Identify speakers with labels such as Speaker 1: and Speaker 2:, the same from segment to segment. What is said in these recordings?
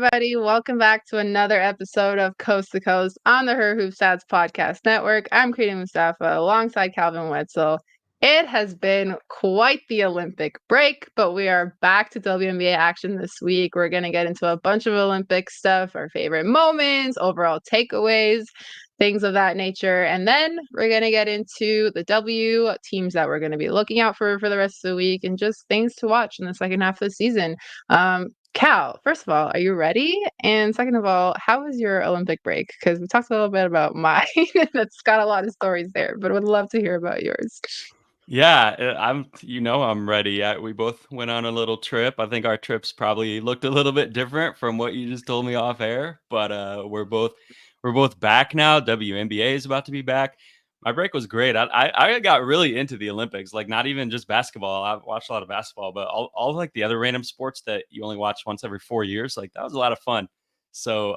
Speaker 1: everybody. Welcome back to another episode of Coast to Coast on the Her Hoop Stats Podcast Network. I'm Crina Mustafa alongside Calvin Wetzel. It has been quite the Olympic break, but we are back to WNBA action this week. We're going to get into a bunch of Olympic stuff, our favorite moments, overall takeaways, things of that nature. And then we're going to get into the W teams that we're going to be looking out for the rest of the week and just things to watch in the second half of the season. Cal, first of all, are you ready? And second of all, how was your Olympic break? Because we talked a little bit about mine. That's got a lot of stories there, but would love to hear about yours.
Speaker 2: Yeah, I'm ready. We both went on a little trip. I think our trips probably looked a little bit different from what you just told me off air, but we're both back now. WNBA is about to be back. My break was great. I got really into the Olympics, like not even just basketball. I've watched a lot of basketball, but all like the other random sports that you only watch once every 4 years. Like that was a lot of fun. So,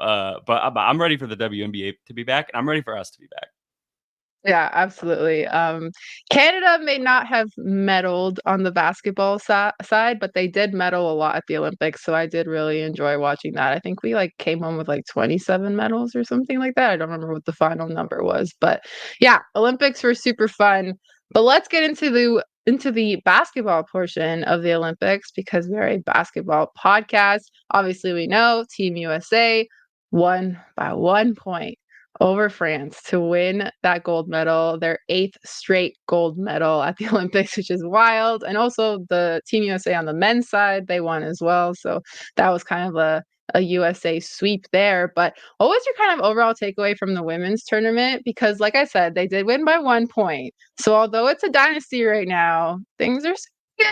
Speaker 2: but I'm ready for the WNBA to be back, and I'm ready for us to be back.
Speaker 1: Yeah, absolutely. Canada may not have medaled on the basketball side, but they did medal a lot at the Olympics, so I did really enjoy watching that. I think we came home with 27 medals or something like that. I don't remember what the final number was, but yeah, Olympics were super fun. But let's get into the basketball portion of the Olympics because we're a basketball podcast. Obviously, we know Team USA won by 1 point over France to win that gold medal, their 8th straight gold medal at the Olympics, which is wild. And also the Team USA on the men's side, they won as well. So that was kind of a USA sweep there. But what was your kind of overall takeaway from the women's tournament? Because like I said, they did win by 1 point. So although it's a dynasty right now, things are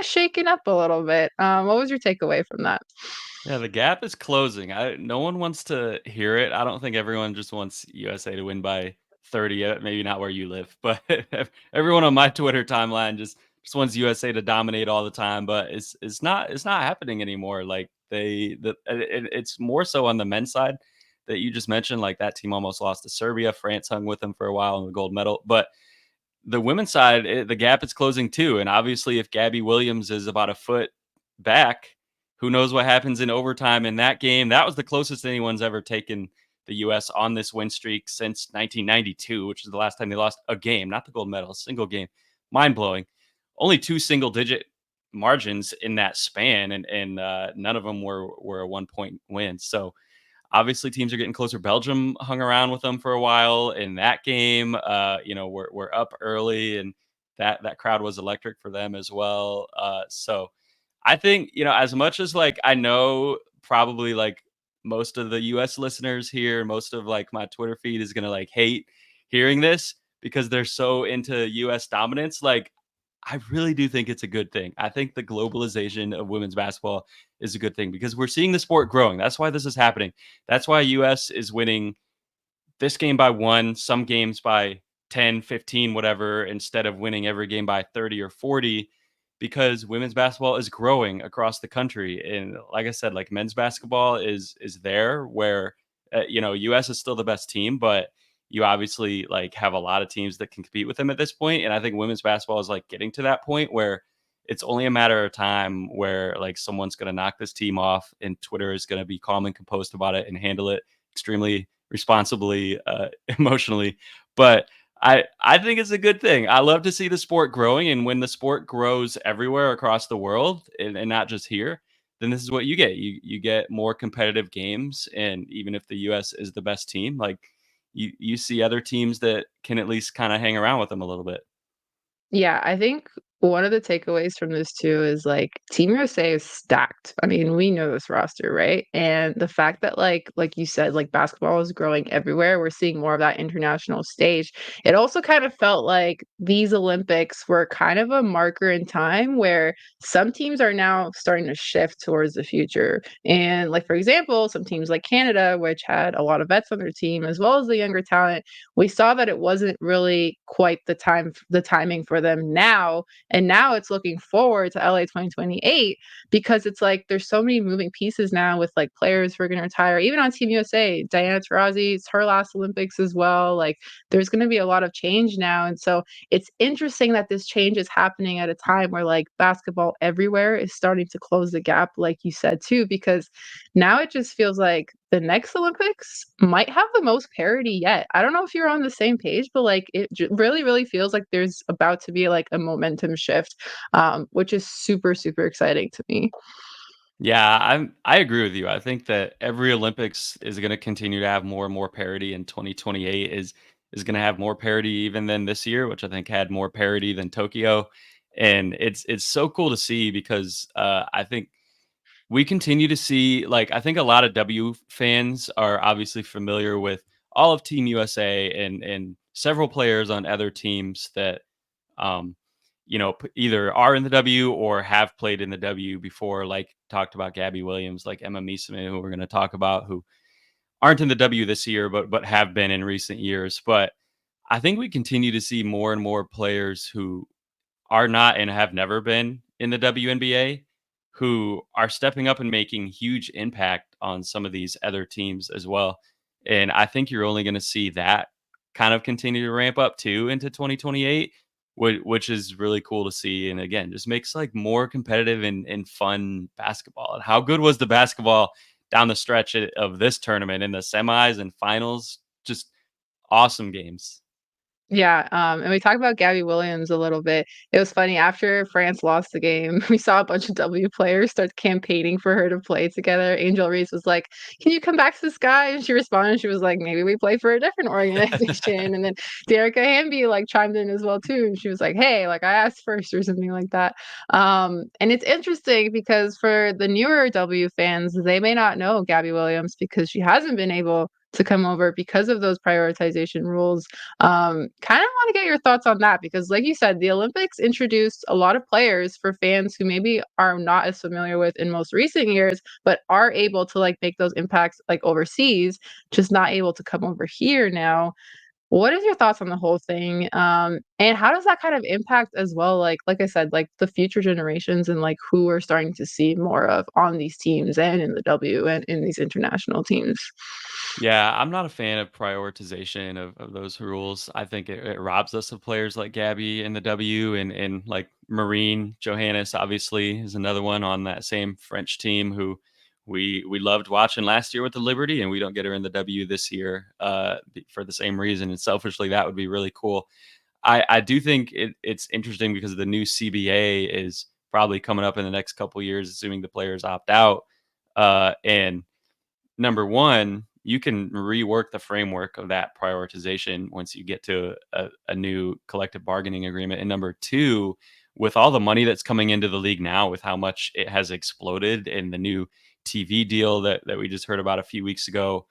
Speaker 1: shaken up a little bit. What was your takeaway from that?
Speaker 2: Yeah, the gap is closing. No one wants to hear it. I don't think everyone just wants USA to win by 30. Maybe not where you live, but everyone on my Twitter timeline just wants USA to dominate all the time. But it's not happening anymore. Like it's more so on the men's side that you just mentioned. Like that team almost lost to Serbia. France hung with them for a while in the gold medal, but the women's side, the gap is closing too. And obviously, if Gabby Williams is about a foot back, who knows what happens in overtime in that game? That was the closest anyone's ever taken the U.S. on this win streak since 1992, which is the last time they lost a game, not the gold medal, a single game. Mind blowing. Only two single digit margins in that span, and none of them were a 1 point win. So obviously teams are getting closer. Belgium hung around with them for a while in that game. We're up early, and that crowd was electric for them as well. So I think, as much as I know probably most of the US listeners here, most of my Twitter feed is gonna hate hearing this because they're so into US dominance. I really do think it's a good thing. I think the globalization of women's basketball is a good thing because we're seeing the sport growing. That's why this is happening. That's why US is winning this game by 1, some games by 10, 15, whatever, instead of winning every game by 30 or 40 because women's basketball is growing across the country. And like I said, men's basketball is there where US is still the best team, but you obviously have a lot of teams that can compete with them at this point. And I think women's basketball is getting to that point where it's only a matter of time where someone's going to knock this team off and Twitter is going to be calm and composed about it and handle it extremely responsibly, emotionally. But I think it's a good thing. I love to see the sport growing, and when the sport grows everywhere across the world and not just here, then this is what you get. You get more competitive games, and even if the US is the best team, you see other teams that can at least kind of hang around with them a little bit.
Speaker 1: Yeah, I think one of the takeaways from this too is Team USA is stacked. I mean, we know this roster, right? And the fact that like you said, basketball is growing everywhere. We're seeing more of that international stage. It also kind of felt like these Olympics were kind of a marker in time where some teams are now starting to shift towards the future. And for example, some teams like Canada, which had a lot of vets on their team, as well as the younger talent, we saw that it wasn't really quite the timing for them now. And now it's looking forward to LA 2028 because it's like there's so many moving pieces now with like players who are going to retire. Even on Team USA, Diana Taurasi, it's her last Olympics as well. Like there's going to be a lot of change now. And so it's interesting that this change is happening at a time where like basketball everywhere is starting to close the gap, like you said too, because now it just feels like the next Olympics might have the most parity yet. I don't know if you're on the same page, but like really, really feels like there's about to be like a momentum shift, which is super, super exciting to me.
Speaker 2: Yeah, I agree with you. I think that every Olympics is going to continue to have more and more parity, and 2028 is going to have more parity even than this year, which I think had more parity than Tokyo. And it's so cool to see because I think we continue to see, like, I think a lot of W fans are obviously familiar with all of Team USA and several players on other teams that um, either are in the W or have played in the W before, like talked about Gabby Williams, like Emma Meesseman, who we're going to talk about, who aren't in the W this year, but have been in recent years. But I think we continue to see more and more players who are not and have never been in the WNBA who are stepping up and making huge impact on some of these other teams as well. And I think you're only going to see that kind of continue to ramp up too into 2028, which is really cool to see. And again, just makes like more competitive and fun basketball. And how good was the basketball down the stretch of this tournament in the semis and finals? Just awesome games.
Speaker 1: Yeah, and we talked about Gabby Williams a little bit. It was funny after France lost the game, we saw a bunch of W players start campaigning for her to play together. Angel Reese was like, "Can you come back to the Sky?" And she responded, she was like, "Maybe we play for a different organization." And then Derica Hamby like chimed in as well too. And she was like, "Hey, like I asked first," or something like that. And it's interesting because for the newer W fans, they may not know Gabby Williams because she hasn't been able to come over because of those prioritization rules. Kind of want to get your thoughts on that because, like you said, the Olympics introduced a lot of players for fans who maybe are not as familiar with in most recent years, but are able to like make those impacts like overseas, just not able to come over here now. What is your thoughts on the whole thing? And how does that kind of impact as well, like I said, like the future generations and like who we're starting to see more of on these teams and in the W and in these international teams?
Speaker 2: Yeah, I'm not a fan of prioritization of those rules. I think it robs us of players like Gabby in the W and like Marine Johannes obviously is another one on that same French team who we loved watching last year with the Liberty, and we don't get her in the W this year for the same reason. And selfishly, that would be really cool. I do think it's interesting because the new CBA is probably coming up in the next couple years, assuming the players opt out. And number one, you can rework the framework of that prioritization once you get to a new collective bargaining agreement. And number two, with all the money that's coming into the league now, with how much it has exploded in the new TV deal that we just heard about a few weeks ago,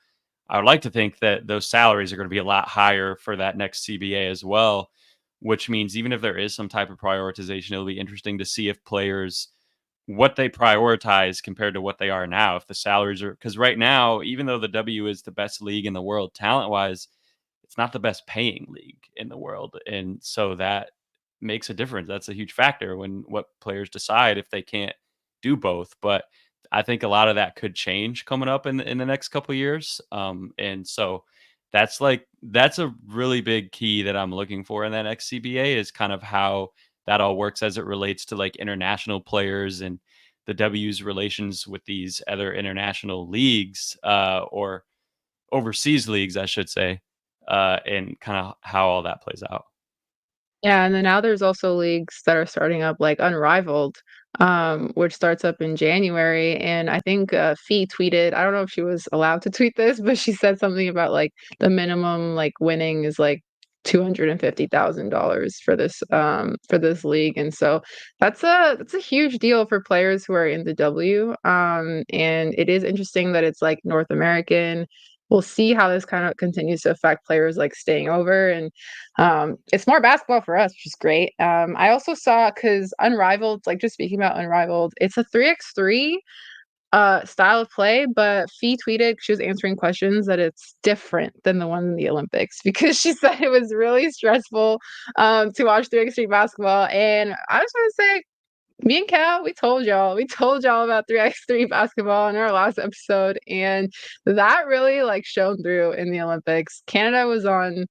Speaker 2: I would like to think that those salaries are going to be a lot higher for that next CBA as well, which means even if there is some type of prioritization, it'll be interesting to see if players what they prioritize compared to what they are now. If the salaries are because right now, even though the W is the best league in the world talent wise, it's not the best paying league in the world. And so that makes a difference. That's a huge factor when what players decide if they can't do both. But I think a lot of that could change coming up in the next couple of years. And so that's a really big key that I'm looking for in that next CBA is kind of how that all works as it relates to like international players and the W's relations with these other international leagues or overseas leagues, I should say, and kind of how all that plays out.
Speaker 1: Yeah, and then now there's also leagues that are starting up like Unrivaled, which starts up in January. And I think Fee tweeted, I don't know if she was allowed to tweet this, but she said something about like the minimum like winning is like $250,000 for this league. And so that's a huge deal for players who are in the W. And it is interesting that it's like North American. We'll see how this kind of continues to affect players like staying over and it's more basketball for us, which is great. I also saw because Unrivaled, like just speaking about Unrivaled, it's a 3x3 style of play, but Fee tweeted she was answering questions that it's different than the one in the Olympics because she said it was really stressful to watch 3x3 basketball. And I just want to say, me and Cal, we told y'all about 3x3 basketball in our last episode, and that really like shone through in the Olympics. Canada was on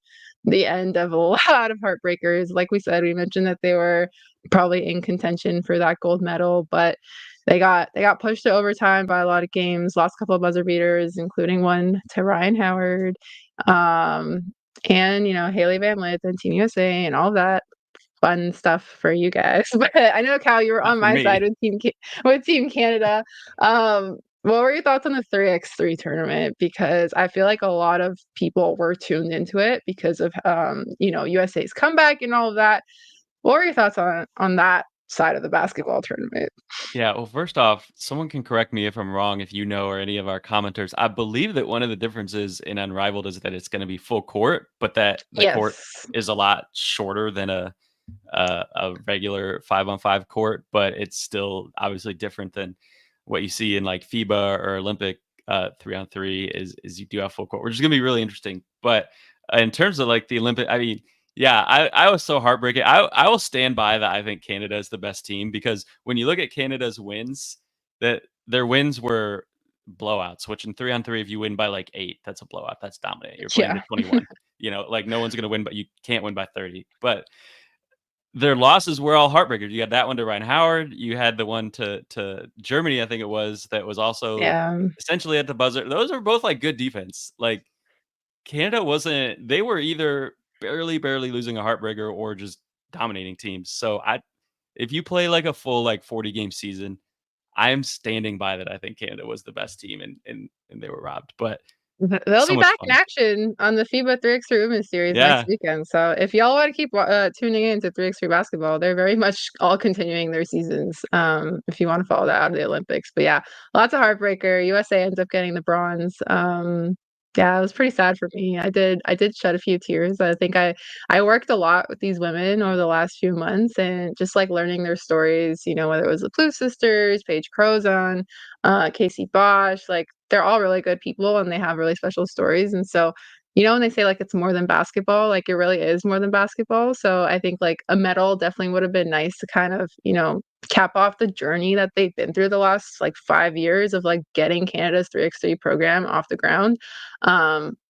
Speaker 1: the end of a lot of heartbreakers. Like we said, we mentioned that they were probably in contention for that gold medal, but they got pushed to overtime by a lot of games, lost a couple of buzzer beaters, including one to Ryan Howard. Um, and Haley Van Lith and Team USA and all that fun stuff for you guys. But I know, Cal, you were
Speaker 2: Not
Speaker 1: on
Speaker 2: for
Speaker 1: my side
Speaker 2: me.
Speaker 1: with Team Canada. What were your thoughts on the 3x3 tournament? Because I feel like a lot of people were tuned into it because of USA's comeback and all of that. What were your thoughts on that side of the basketball tournament?
Speaker 2: Yeah, well, first off, someone can correct me if I'm wrong, if you know, or any of our commenters. I believe that one of the differences in Unrivaled is that it's going to be full court, but that the court
Speaker 1: Yes.
Speaker 2: is a lot shorter than a regular 5-on-5 court, but it's still obviously different than what you see in like FIBA or Olympic 3-on-3. Is you do have full court, which is going to be really interesting. But in terms of like the Olympic, I mean, yeah, I was so heartbreaking. I will stand by that. I think Canada is the best team because when you look at Canada's wins, that their wins were blowouts. Which in 3-on-3, if you win by like 8, that's a blowout. That's dominant. You're playing to
Speaker 1: Yeah.
Speaker 2: 21. Like no one's going to win, but you can't win by 30. But their losses were all heartbreakers. You had that one to Ryan Howard. You had the one to Germany, I think it was, that was also
Speaker 1: Yeah.
Speaker 2: essentially at the buzzer. Those are both like good defense. Like Canada wasn't. They were either barely losing a heartbreaker or just dominating teams. So if you play like a full like 40 game season, I'm standing by that. I think Canada was the best team and they were robbed. But
Speaker 1: They'll
Speaker 2: so
Speaker 1: be
Speaker 2: much
Speaker 1: back in
Speaker 2: fun.
Speaker 1: action on the FIBA 3x3 Women's Series next
Speaker 2: Yeah,
Speaker 1: weekend. So if y'all want to keep tuning in to 3x3 basketball, they're very much all continuing their seasons. If you want to follow that out of the Olympics, but yeah, lots of heartbreaker. USA ends up getting the bronze. Yeah, it was pretty sad for me. I did shed a few tears. I think I worked a lot with these women over the last few months, and just like learning their stories. Whether it was the Blue Sisters, Paige Crozon, Casey Bosch, like they're all really good people and they have really special stories. And so, when they say like it's more than basketball, like it really is more than basketball. So I think like a medal definitely would have been nice to kind of, cap off the journey that they've been through the last like 5 years of like getting Canada's 3x3 program off the ground.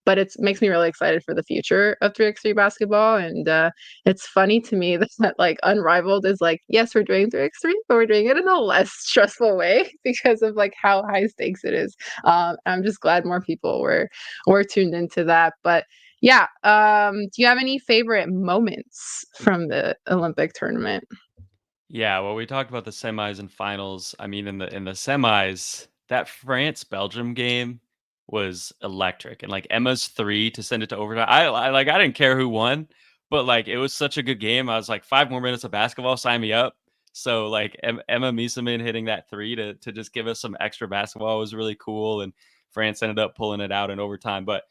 Speaker 1: But it makes me really excited for the future of 3x3 basketball. And it's funny to me that like Unrivaled is like, yes, we're doing 3x3, but we're doing it in a less stressful way because of like how high stakes it is. I'm just glad more people were tuned into that. But yeah, do you have any favorite moments from the Olympic tournament?
Speaker 2: yeah. Well, we talked about the semis and finals. I mean, in the semis, that France Belgium game was electric, and like Emma's three to send it to overtime. I didn't care who won, but like it was such a good game. I was like 5 more minutes of basketball, sign me up. So like Emma Miesemann hitting that three to just give us some extra basketball was really cool, and France ended up pulling it out in overtime. But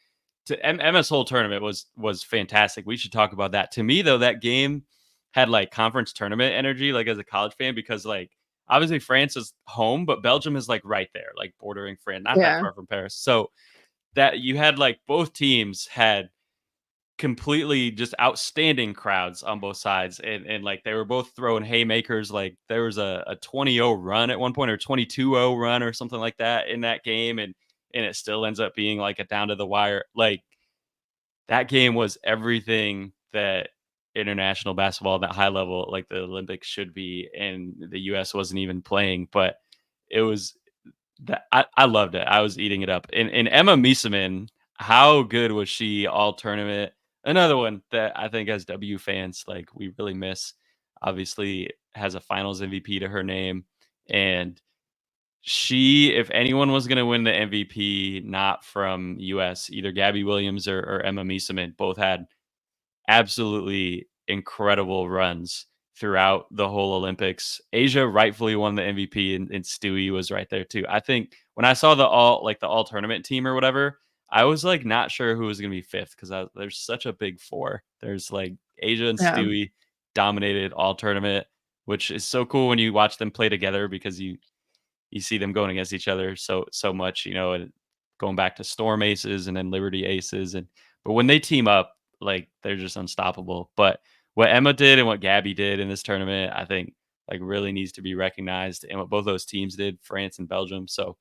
Speaker 2: Emma's whole tournament was fantastic. We should talk about that. To me, though, that game had like conference tournament energy, like as a college fan, because like obviously France is home, but Belgium is like right there, like bordering France, not that
Speaker 1: Yeah,
Speaker 2: far from Paris. So that you had like both teams had completely just outstanding crowds on both sides, and like they were both throwing haymakers. Like there was a 20-0 run at one point, or 22-0 run or something like that in that game, and it still ends up being like a down to the wire. Like that game was everything that international basketball at that high level, like the Olympics, should be, and the US wasn't even playing, but it was that I loved it. I was eating it up. And Emma Miesemann, how good was she all tournament? Another one that I think as W fans, like we really miss. Obviously has a finals MVP to her name. And she, if anyone was gonna win the MVP, not from US, either Gabby Williams or Emma Miesemann, both had absolutely incredible runs throughout the whole Olympics. Asia rightfully won the MVP, and Stewie was right there too. I think when I saw the all tournament team or whatever, I was like not sure who was going to be fifth because there's such a big four. There's like Asia and
Speaker 1: yeah.
Speaker 2: Stewie dominated all tournament, which is so cool when you watch them play together because you see them going against each other so much, and going back to Storm Aces and then Liberty Aces, but when they team up, like they're just unstoppable. But what Emma did and what Gabby did in this tournament, I think like really needs to be recognized, and what both those teams did, France and Belgium. So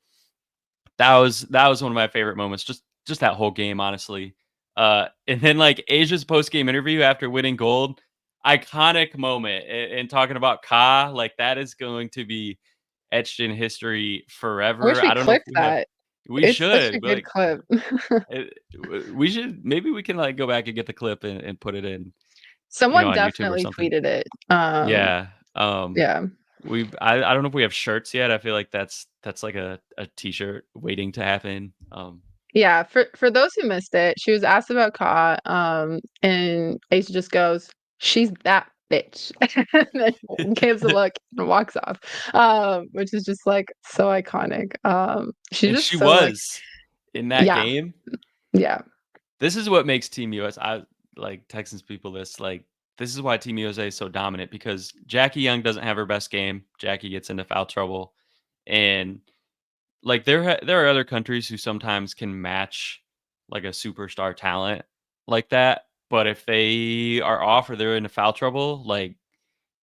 Speaker 2: that was one of my favorite moments, just that whole game, honestly. And then like Asia's post game interview after winning gold, iconic moment. And talking about Ka, like that is going to be etched in history
Speaker 1: I wish
Speaker 2: forever.
Speaker 1: we
Speaker 2: I don't know if
Speaker 1: clipped
Speaker 2: we have,
Speaker 1: that.
Speaker 2: we
Speaker 1: It's such a
Speaker 2: should, but
Speaker 1: good
Speaker 2: like
Speaker 1: clip.
Speaker 2: we should, maybe we can like go back and get the clip and put it in,
Speaker 1: Someone
Speaker 2: on YouTube or
Speaker 1: definitely
Speaker 2: something.
Speaker 1: tweeted it.
Speaker 2: Yeah.
Speaker 1: Yeah.
Speaker 2: I don't know if we have shirts yet. I feel like that's like a t-shirt waiting to happen.
Speaker 1: Yeah, for those who missed it, she was asked about Ka, and Ace just goes, "She's that bitch," and then gives a look and walks off, which is just like so iconic. She's
Speaker 2: And
Speaker 1: just
Speaker 2: she
Speaker 1: so like,
Speaker 2: was in that
Speaker 1: yeah,
Speaker 2: game.
Speaker 1: yeah,
Speaker 2: This is what makes Team US. I like Texans people this. Like, this is why Team USA is so dominant, because Jackie Young doesn't have her best game. Jackie gets into foul trouble. And like there are other countries who sometimes can match like a superstar talent like that. But if they are off or they're into foul trouble, like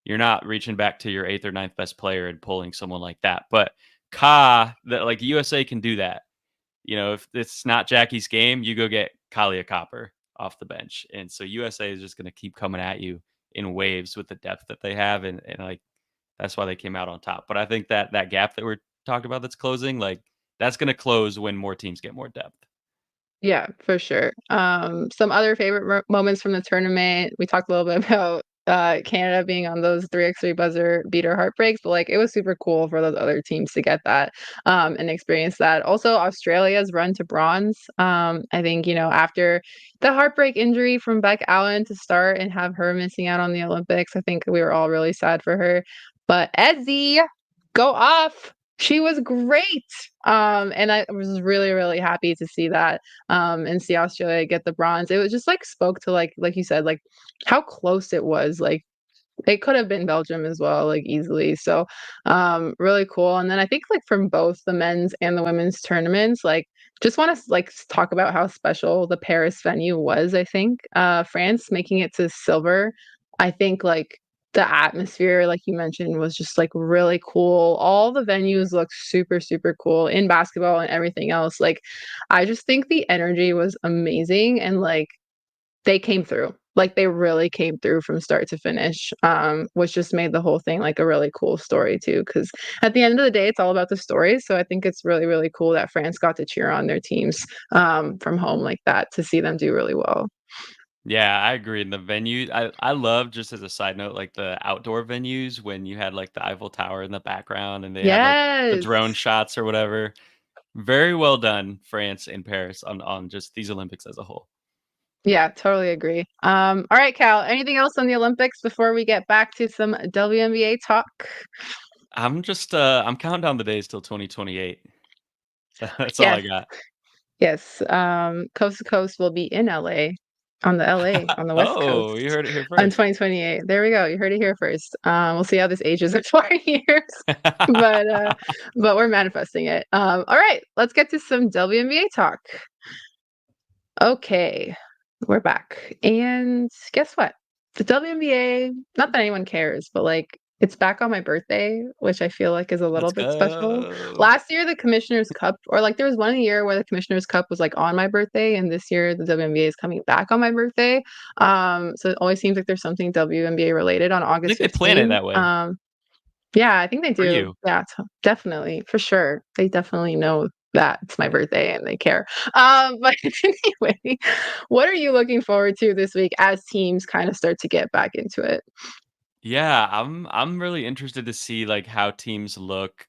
Speaker 2: you're not reaching back to your eighth or ninth best player and pulling someone like that. But that like USA can do that. If it's not Jackie's game, you go get Kalia Copper off the bench. And so USA is just going to keep coming at you in waves with the depth that they have. And like, that's why they came out on top. But I think that gap that we're talking about that's closing, like that's going to close when more teams get more depth.
Speaker 1: yeah, for sure. Some other favorite moments from the tournament. We talked a little bit about Canada being on those 3x3 buzzer beater heartbreaks, but like it was super cool for those other teams to get that and experience that. Also, Australia's run to bronze. I think, after the heartbreak injury from Beck Allen to start and have her missing out on the Olympics, I think we were all really sad for her. But Ezzy, go off. She was great. And I was really, really happy to see that and see Australia get the bronze. It was just like spoke to like you said, like how close it was. Like it could have been Belgium as well, like easily. So really cool. And then I think like from both the men's and the women's tournaments, like just want to like talk about how special the Paris venue was. I think France making it to silver. I think like the atmosphere, like you mentioned, was just like really cool. All the venues look super, super cool in basketball and everything else. Like, I just think the energy was amazing and like they came through. Like they really came through from start to finish, which just made the whole thing like a really cool story too. Because at the end of the day, it's all about the stories. So I think it's really, really cool that France got to cheer on their teams from home like that to see them do really well.
Speaker 2: Yeah, I agree. And the venue, I love, just as a side note, like the outdoor venues when you had like the Eiffel Tower in the background and they had like the
Speaker 1: Yes.
Speaker 2: drone shots or whatever. Very well done, France and Paris on just these Olympics as a whole.
Speaker 1: Yeah, totally agree. All right, Cal, anything else on the Olympics before we get back to some WNBA talk?
Speaker 2: I'm counting down the days till 2028. That's all I
Speaker 1: Yes,
Speaker 2: got.
Speaker 1: yes. Coast to Coast will be in LA on the West
Speaker 2: Oh, you
Speaker 1: Coast
Speaker 2: heard it here
Speaker 1: on
Speaker 2: first.
Speaker 1: 2028. There we go. You heard it here first. We'll see how this ages in 4 years, but uh, but we're manifesting it. All right, let's get to some WNBA talk. Okay, we're back. And guess what? The WNBA, not that anyone cares, but like it's back on my birthday, which I feel like is a little
Speaker 2: Let's
Speaker 1: bit special.
Speaker 2: go.
Speaker 1: Last year, the Commissioner's Cup, or like there was one year where the Commissioner's Cup was like on my birthday, and this year the WNBA is coming back on my birthday. So it always seems like there's something WNBA related on
Speaker 2: I
Speaker 1: August
Speaker 2: think they plan it
Speaker 1: 15th.
Speaker 2: that way
Speaker 1: Yeah, I think they
Speaker 2: for
Speaker 1: do.
Speaker 2: you.
Speaker 1: Yeah, definitely, for sure. They definitely know that it's my birthday and they care. But anyway, what are you looking forward to this week as teams kind of start to get back into it?
Speaker 2: Yeah, I'm really interested to see like how teams look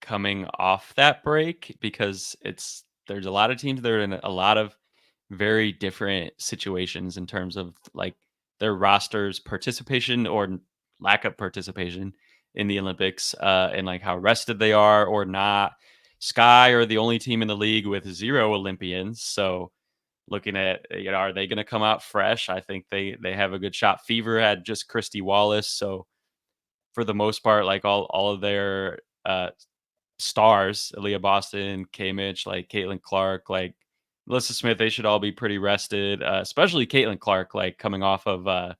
Speaker 2: coming off that break, because there's a lot of teams that are in a lot of very different situations in terms of like their rosters participation or lack of participation in the Olympics, and like how rested they are or not. Sky are the only team in the league with 0 Olympians, so looking at, are they going to come out fresh? I think they have a good shot. Fever had just Christy Wallace, so for the most part, like all of their stars, Aaliyah Boston, K. Mitch, like Caitlin Clark, like Melissa Smith, they should all be pretty rested, especially Caitlin Clark, like coming off of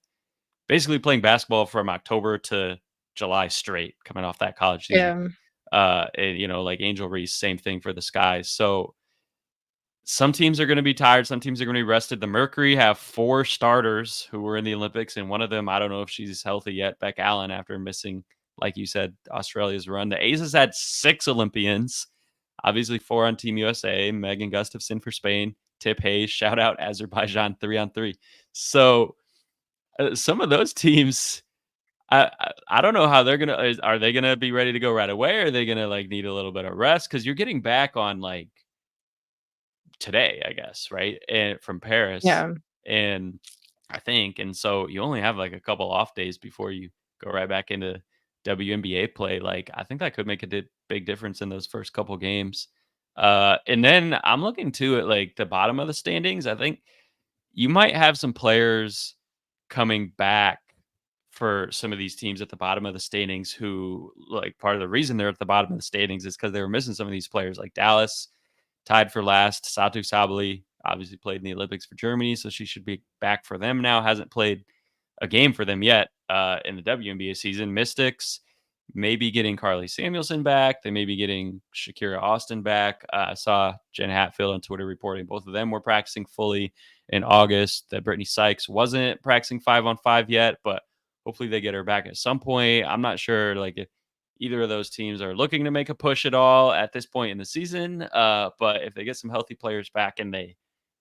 Speaker 2: basically playing basketball from October to July straight, coming off that college season.
Speaker 1: Yeah.
Speaker 2: And like Angel Reese, same thing for the Skies. So some teams are going to be tired. Some teams are going to be rested. The Mercury have 4 starters who were in the Olympics, and one of them, I don't know if she's healthy yet, Beck Allen, after missing, like you said, Australia's run. The Aces had 6 Olympians, obviously 4 on Team USA. Megan Gustafson for Spain, Tip Hayes, shout out Azerbaijan 3-on-3. So some of those teams, I don't know how they're gonna. Are they gonna be ready to go right away? Or are they gonna like need a little bit of rest? Because you're getting back on like today, I guess, right? And from Paris,
Speaker 1: Yeah.
Speaker 2: and I think, and so you only have like a couple off days before you go right back into WNBA play. Like I think that could make a big difference in those first couple games. And then I'm looking too at like the bottom of the standings. I think you might have some players coming back for some of these teams at the bottom of the standings who, like, part of the reason they're at the bottom of the standings is because they were missing some of these players, like Dallas tied for last. Satu Sabali obviously played in the Olympics for Germany, so she should be back for them now. Hasn't played a game for them yet in the WNBA season. Mystics maybe getting Carly Samuelson back. They may be getting Shakira Austin back. I saw Jen Hatfield on Twitter reporting both of them were practicing fully in August. That Brittany Sykes wasn't practicing 5-on-5 yet, but hopefully they get her back at some point. I'm not sure like if either of those teams are looking to make a push at all at this point in the season. But if they get some healthy players back and they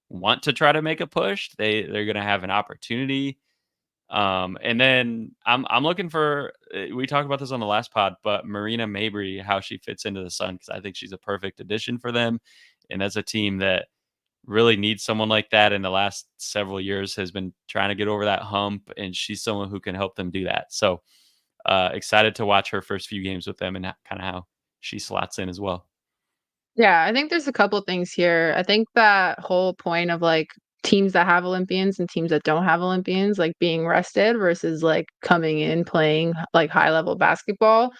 Speaker 2: want to try to make a push, they're going to have an opportunity. And then I'm looking for. We talked about this on the last pod, but Marina Mabry, how she fits into the Sun, because I think she's a perfect addition for them, and as a team that really needs someone like that in the last several years has been trying to get over that hump, and she's someone who can help them do that. So excited to watch her first few games with them and kind of how she slots in as well.
Speaker 1: Yeah, I think there's a couple things here. I think that whole point of like teams that have Olympians and teams that don't have Olympians like being rested versus like coming in playing like high level basketball,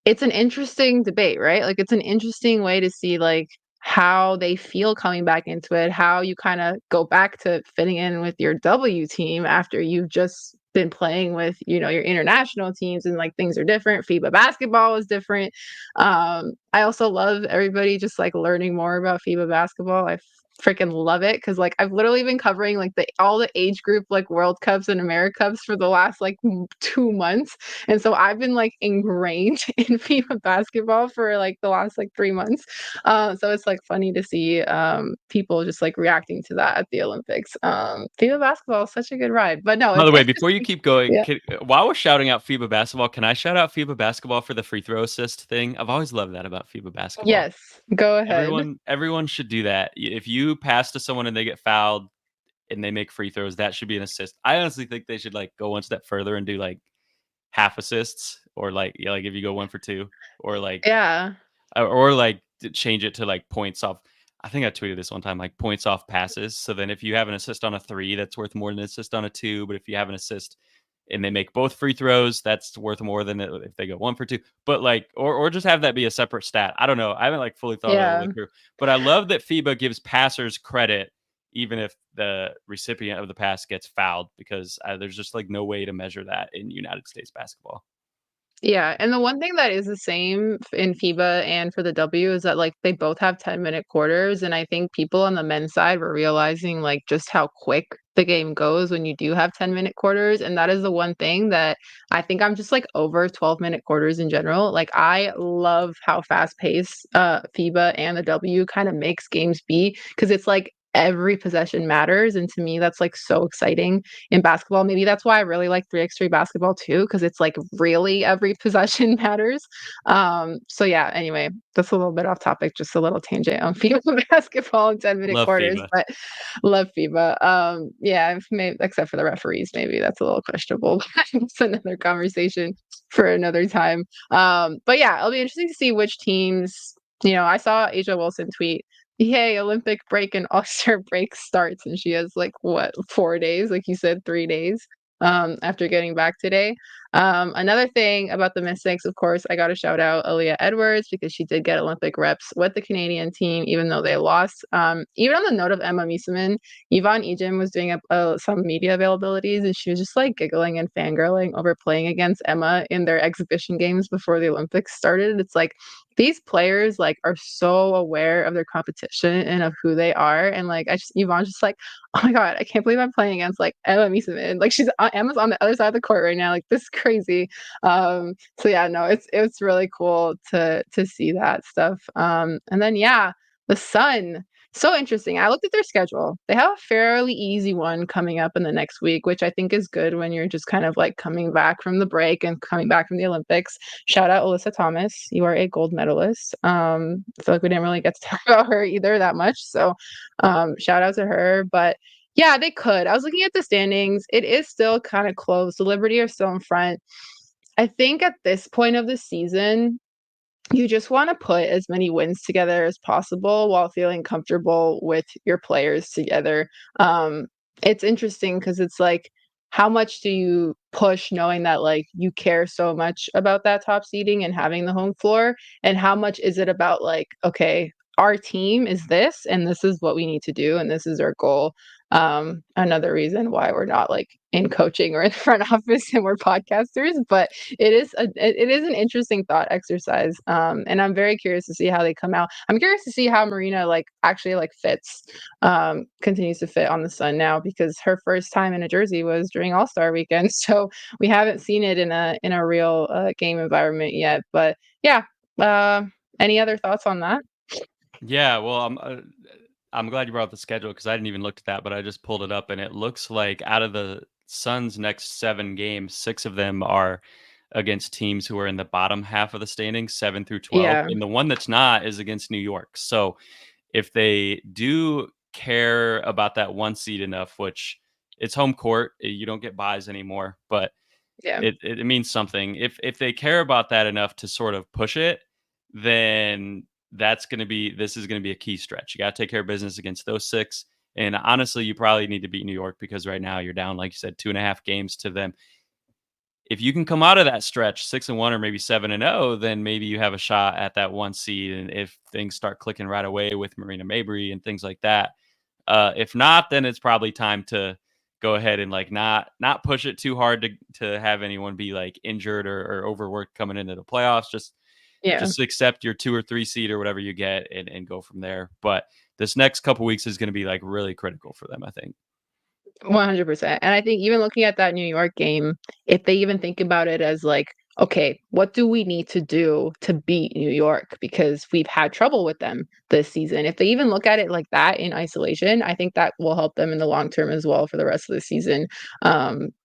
Speaker 1: it's an interesting debate, right? Like it's an interesting way to see like how they feel coming back into it, how you kind of go back to fitting in with your W team after you've just been playing with, your international teams and like things are different. FIBA basketball is different. I also love everybody just like learning more about FIBA basketball. I freaking love it because like I've literally been covering like all the age group like World Cups and Americups for the last like 2 months, and so I've been like ingrained in FIBA basketball for like the last like 3 months. So it's like funny to see people just like reacting to that at the Olympics. FIBA basketball is such a good ride, but no,
Speaker 2: By
Speaker 1: it's
Speaker 2: the way, before you
Speaker 1: interesting.
Speaker 2: keep going,
Speaker 1: Yeah.
Speaker 2: while we're shouting out FIBA basketball, can I shout out FIBA basketball for the free throw assist thing? I've always loved that about FIBA basketball.
Speaker 1: Yes. Go ahead.
Speaker 2: Everyone should do that. If you pass to someone and they get fouled and they make free throws, that should be an assist. I honestly think they should like go one step further and do like half assists, or like like if you go 1 for 2, or like
Speaker 1: Yeah.
Speaker 2: change it to like points off. I think I tweeted this one time, like points off passes. So then if you have an assist on a 3, that's worth more than an assist on a 2. But if you have an assist and they make both free throws, that's worth more than if they go 1 for 2. But like, or just have that be a separate stat. I don't know. I haven't like fully thought it all the way
Speaker 1: Yeah.
Speaker 2: through. But I love that FIBA gives passers credit even if the recipient of the pass gets fouled, because there's just like no way to measure that in United States basketball.
Speaker 1: Yeah, and the one thing that is the same in FIBA and for the W is that like they both have 10-minute quarters, and I think people on the men's side were realizing like just how quick the game goes when you do have 10-minute quarters, and that is the one thing that I think I'm just like over 12-minute quarters in general. Like I love how fast-paced FIBA and the W kind of makes games be because it's like every possession matters, and to me that's like so exciting in basketball. Maybe that's why I really like 3x3 basketball too, because it's like really every possession matters. So yeah, anyway, that's a little bit off topic, just a little tangent on FIBA basketball and 10-minute
Speaker 2: Love
Speaker 1: quarters,
Speaker 2: FIBA.
Speaker 1: but love FIBA. Yeah, maybe, except for the referees, maybe that's a little questionable. It's another conversation for another time. But yeah, it'll be interesting to see which teams, I saw Asia Wilson tweet, "Yay, Olympic break and All-Star break starts," and she has like what, 4 days, like you said, 3 days after getting back today. Another thing about the Mystics, of course, I got to shout out Aaliyah Edwards because she did get Olympic reps with the Canadian team, even though they lost. Even on the note of Emma Miesemann, Yvonne Ejim was doing some media availabilities, and she was just like giggling and fangirling over playing against Emma in their exhibition games before the Olympics started. It's like these players like are so aware of their competition and of who they are, and like Yvonne's just like, oh my god, I can't believe I'm playing against like Emma Miesemann. Like Emma's on the other side of the court right now. Like this is crazy. So yeah, no, it's really cool to see that stuff. And then yeah, the Sun. So interesting. I looked at their schedule. They have a fairly easy one coming up in the next week, which I think is good when you're just kind of like coming back from the break and coming back from the Olympics. Shout out Alyssa Thomas. You are a gold medalist. I feel like we didn't really get to talk about her either that much. So shout out to her. But yeah, they could. I was looking at the standings. It is still kind of close. The Liberty are still in front. I think at this point of the season, you just want to put as many wins together as possible while feeling comfortable with your players together. Um, it's interesting because it's like, how much do you push knowing that like you care so much about that top seeding and having the home floor? And how much is it about like, okay, our team is this and this is what we need to do and this is our goal. Another reason why we're not like in coaching or in the front office and we're podcasters, but it is an interesting thought exercise. And I'm very curious to see how they come out. I'm curious to see how Marina like actually like fits, continues to fit on the Sun now because her first time in a jersey was during All-Star weekend. So we haven't seen it in a real game environment yet. But yeah, uh, any other thoughts on that?
Speaker 2: Yeah, well, I'm glad you brought up the schedule because I didn't even look at that, but I just pulled it up and it looks like out of the Suns' next 7 games, 6 of them are against teams who are in the bottom half of the standings, 7 through 12,
Speaker 1: Yeah,
Speaker 2: and the one that's not is against New York. So, if they do care about that 1 seed enough, which it's home court, you don't get buys anymore, but
Speaker 1: yeah,
Speaker 2: it means something. If they care about that enough to sort of push it, then this is gonna be a key stretch. You gotta take care of business against those 6, and honestly, you probably need to beat New York because right now you're down, like you said, 2.5 games to them. If you can come out of that stretch 6-1 or maybe 7-0, then maybe you have a shot at that 1 seed, and if things start clicking right away with Marina Mabrey and things like that. If not, then it's probably time to go ahead and like not push it too hard to have anyone be like injured or overworked coming into the playoffs.
Speaker 1: yeah.
Speaker 2: Just accept your 2 or 3 seed or whatever you get and go from there. But this next couple weeks is going to be like really critical for them, I think.
Speaker 1: 100%. And I think even looking at that New York game, if they even think about it as like, okay, what do we need to do to beat New York? Because we've had trouble with them this season. If they even look at it like that in isolation, I think that will help them in the long term as well for the rest of the season.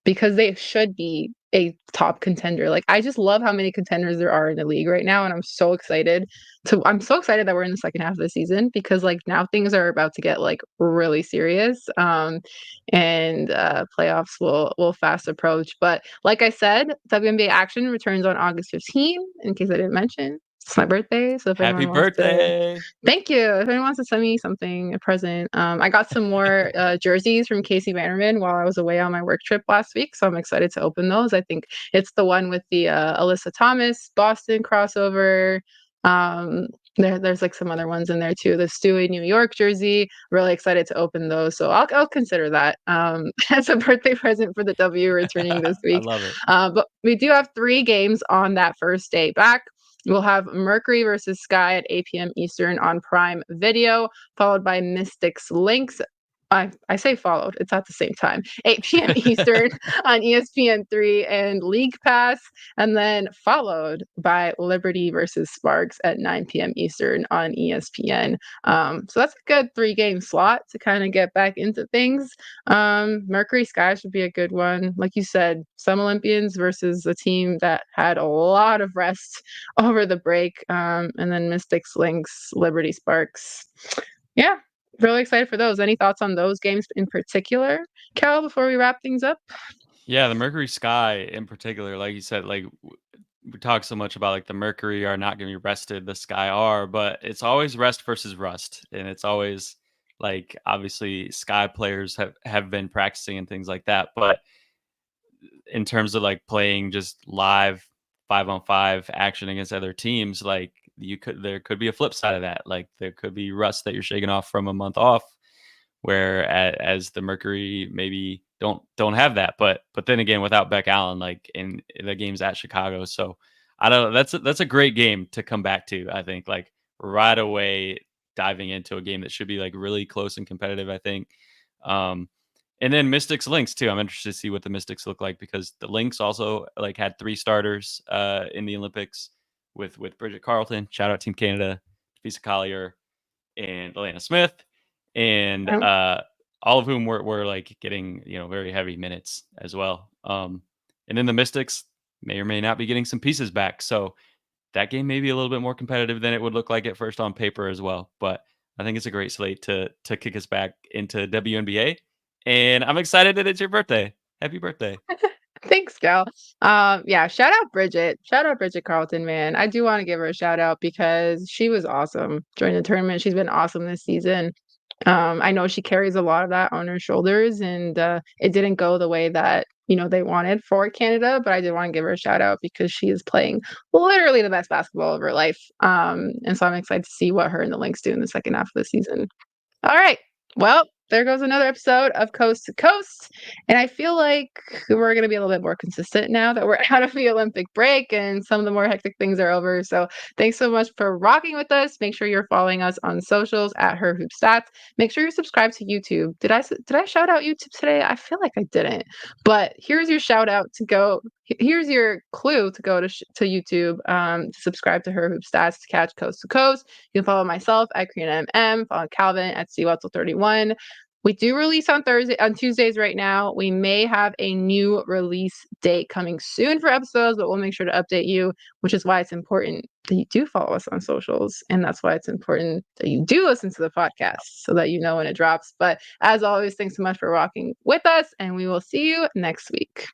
Speaker 1: Because they should be a top contender. Like I just love how many contenders there are in the league right now. And I'm so excited that we're in the second half of the season because like now things are about to get like really serious. And playoffs will fast approach. But like I said, WNBA action returns on August 15th. In case I didn't mention, it's my birthday, so if
Speaker 2: Happy
Speaker 1: anyone wants to,
Speaker 2: birthday.
Speaker 1: thank you. If anyone wants to send me something, a present, I got some more jerseys from Casey Bannerman while I was away on my work trip last week, so I'm excited to open those. I think it's the one with the Alyssa Thomas Boston crossover. Um, there's like some other ones in there too. The Stewie New York jersey. Really excited to open those. So I'll consider that as a birthday present for the W returning this
Speaker 2: I
Speaker 1: week.
Speaker 2: love it.
Speaker 1: But we do have 3 games on that first day back. We'll have Mercury versus Sky at 8 p.m. Eastern on Prime Video, followed by Mystics Lynx. I say followed, it's at the same time. 8 p.m. Eastern on ESPN3 and League Pass, and then followed by Liberty versus Sparks at 9 p.m. Eastern on ESPN. So that's a good 3 game slot to kind of get back into things. Mercury Sky should be a good one. Like you said, some Olympians versus a team that had a lot of rest over the break. And then Mystics Lynx, Liberty Sparks. Yeah, really excited for those. Any thoughts on those games in particular, Cal, before we wrap things up?
Speaker 2: Yeah, the Mercury Sky in particular, like you said, like we talk so much about like the Mercury are not going to be rested, the Sky are, but it's always rest versus rust, and it's always like obviously Sky players have been practicing and things like that, but in terms of like playing just live 5-on-5 action against other teams, like there could be a flip side of that. Like there could be rust that you're shaking off from a month off, where as the Mercury maybe don't have that. But then again, without Beck Allen, like in the game's at Chicago, so I don't know. That's a great game to come back to. I think like right away diving into a game that should be like really close and competitive. I think. Um, and then Mystics Lynx too. I'm interested to see what the Mystics look like because the Lynx also like had 3 starters in the Olympics with Bridget Carleton. Shout out Team Canada, Tafisa Collier, and Elena Smith, and
Speaker 1: Um,
Speaker 2: all of whom were like getting very heavy minutes as well. And then the Mystics may or may not be getting some pieces back, so that game may be a little bit more competitive than it would look like at first on paper as well. But I think it's a great slate to kick us back into WNBA, and I'm excited that it's your birthday. Happy birthday!
Speaker 1: Thanks, Gal. Yeah, shout out Bridget. Shout out Bridget Carlton, man. I do want to give her a shout out because she was awesome during the tournament. She's been awesome this season. I know she carries a lot of that on her shoulders, and it didn't go the way that they wanted for Canada. But I did want to give her a shout out because she is playing literally the best basketball of her life. And so I'm excited to see what her and the Lynx do in the second half of the season. All right. Well, there goes another episode of Coast to Coast. And I feel like we're going to be a little bit more consistent now that we're out of the Olympic break and some of the more hectic things are over. So thanks so much for rocking with us. Make sure you're following us on socials at Her Hoop Stats. Make sure you're subscribed to YouTube. Did I shout out YouTube today? I feel like I didn't. But here's your shout out to go. Here's your clue to go to YouTube to subscribe to Her Hoop Stats to catch Coast to Coast. You can follow myself at Crina MM, follow Calvin at Wetzel31. We do release on Tuesdays right now. We may have a new release date coming soon for episodes, but we'll make sure to update you, which is why it's important that you do follow us on socials. And that's why it's important that you do listen to the podcast so that you know when it drops. But as always, thanks so much for rocking with us, and we will see you next week.